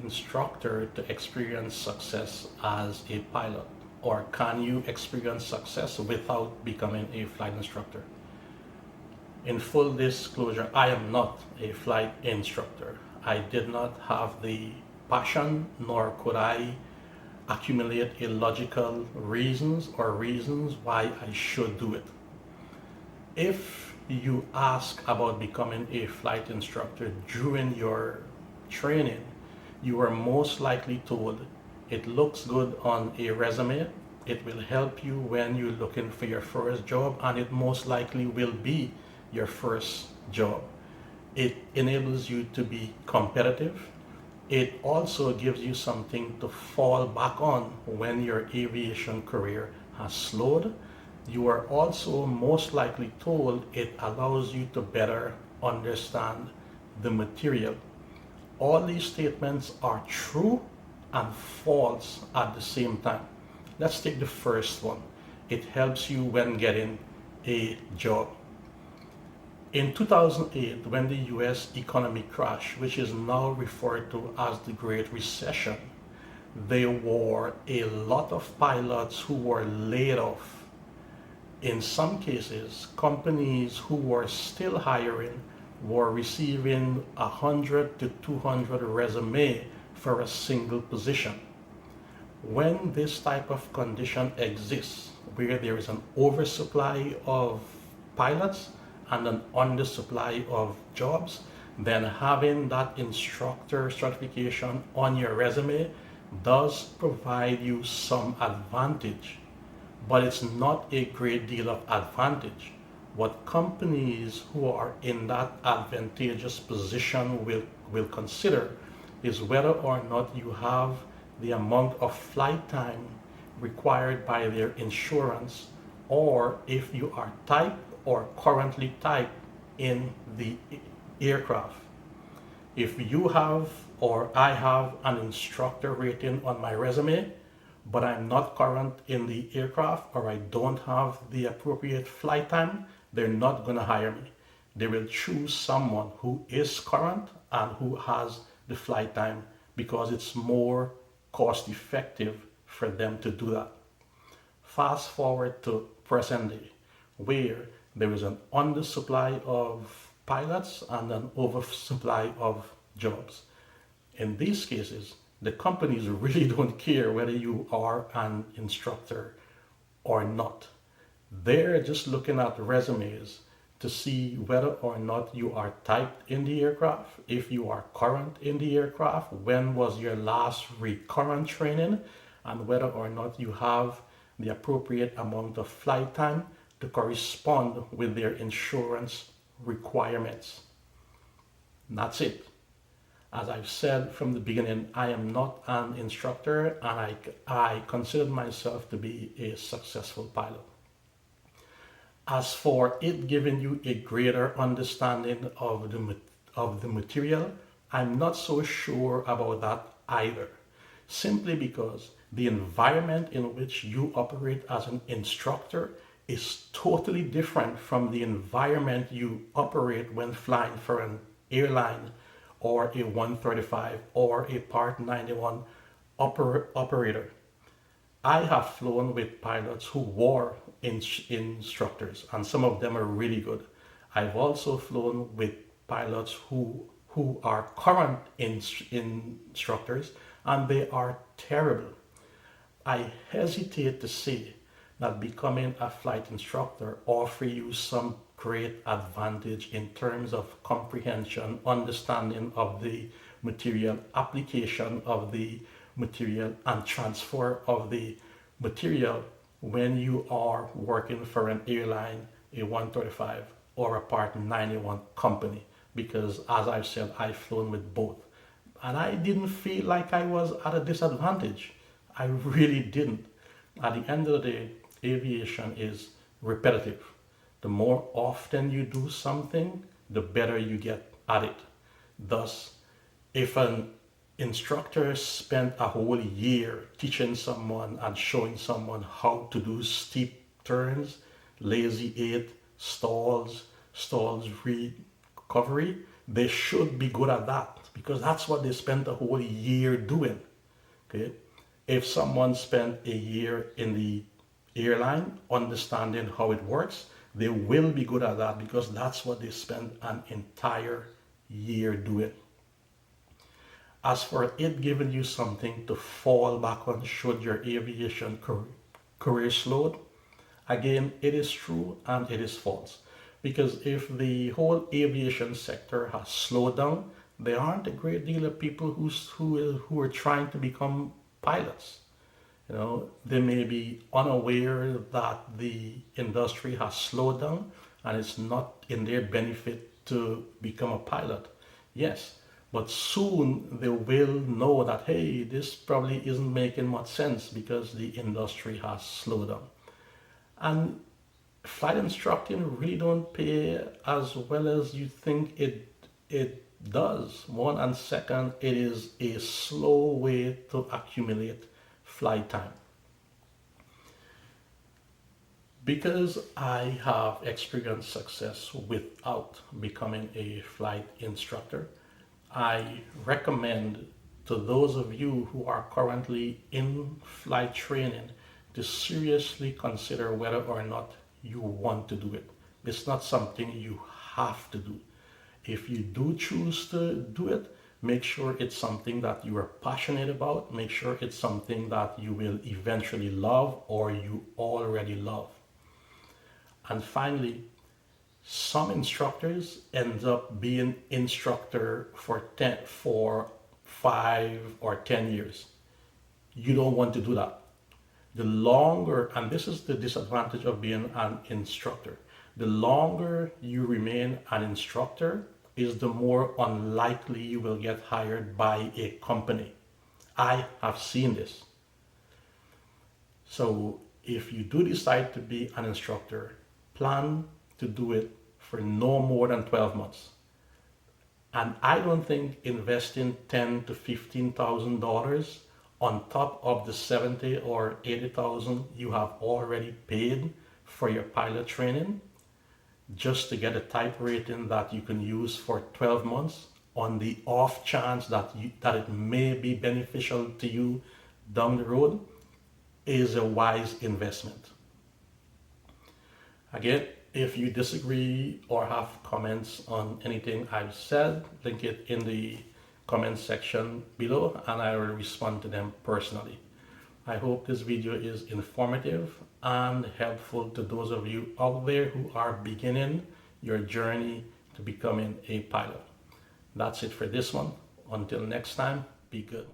instructor to experience success as a pilot? Or can you experience success without becoming a flight instructor? In full disclosure, I am not a flight instructor. I did not have the passion, nor could I accumulate illogical reasons why I should do it. If you ask about becoming a flight instructor during your training, you are most likely told it looks good on a resume, it will help you when you're looking for your first job, and it most likely will be your first job. It enables you to be competitive. It also gives you something to fall back on when your aviation career has slowed. You are also most likely told it allows you to better understand the material. All these statements are true and false at the same time. Let's take the first one. It helps you when getting a job. In 2008, when the US economy crashed, which is now referred to as the Great Recession, there were a lot of pilots who were laid off. In some cases, companies who were still hiring were receiving 100 to 200 resumes for a single position. When this type of condition exists, where there is an oversupply of pilots and an undersupply of jobs, then having that instructor certification on your resume does provide you some advantage, but it's not a great deal of advantage. What companies who are in that advantageous position will consider is whether or not you have the amount of flight time required by their insurance, or if you are type or currently type in the aircraft. If you have or I have an instructor rating on my resume, but I'm not current in the aircraft or I don't have the appropriate flight time, they're not going to hire me. They will choose someone who is current and who has the flight time because it's more cost effective for them to do that. Fast forward to present day, where there is an undersupply of pilots and an oversupply of jobs. In these cases, the companies really don't care whether you are an instructor or not. They're just looking at resumes to see whether or not you are typed in the aircraft, if you are current in the aircraft, when was your last recurrent training, and whether or not you have the appropriate amount of flight time to correspond with their insurance requirements. And that's it. As I've said from the beginning, I am not an instructor, and I consider myself to be a successful pilot. As for it giving you a greater understanding of the material, I'm not so sure about that either. Simply because the environment in which you operate as an instructor is totally different from the environment you operate when flying for an airline or a 135 or a Part 91 operator. I have flown with pilots who were instructors, and some of them are really good. I've also flown with pilots who are current instructors, and they are terrible. I hesitate to say that becoming a flight instructor offers you some great advantage in terms of comprehension, understanding of the material, application of the material, and transfer of the material when you are working for an airline, a 135, or a Part 91 company. Because as I've said, I've flown with both. And I didn't feel like I was at a disadvantage. I really didn't. At the end of the day, aviation is repetitive. The more often you do something, the better you get at it. Thus, if an instructor spent a whole year teaching someone and showing someone how to do steep turns, lazy 8, stalls recovery, they should be good at that because that's what they spent a whole year doing. Okay, if someone spent a year in the airline understanding how it works, they will be good at that because that's what they spent an entire year doing. As for it giving you something to fall back on should your aviation career slowed, again, it is true and it is false. Because if the whole aviation sector has slowed down, there aren't a great deal of people who are trying to become pilots. You know, they may be unaware that the industry has slowed down and it's not in their benefit to become a pilot. Yes, but soon they will know that, hey, this probably isn't making much sense because the industry has slowed down. And flight instructing really don't pay as well as you think it does. One, and second, it is a slow way to accumulate flight time. Because I have experienced success without becoming a flight instructor, I recommend to those of you who are currently in flight training to seriously consider whether or not you want to do it. It's not something you have to do. If you do choose to do it, make sure it's something that you are passionate about. Make sure it's something that you will eventually love or you already love. And finally, some instructors end up being instructor for 5 or 10 years. You don't want to do that. The longer, and this is the disadvantage of being an instructor, the longer you remain an instructor is the more unlikely you will get hired by a company. I have seen this. So if you do decide to be an instructor, plan to do it for no more than 12 months. And I don't think investing $10,000 to $15,000 on top of the 70 or 80,000 you have already paid for your pilot training just to get a type rating that you can use for 12 months on the off chance that it may be beneficial to you down the road is a wise investment. Again, if you disagree or have comments on anything I've said, link it in the comment section below and I will respond to them personally. I hope this video is informative and helpful to those of you out there who are beginning your journey to becoming a pilot. That's it for this one. Until next time, be good.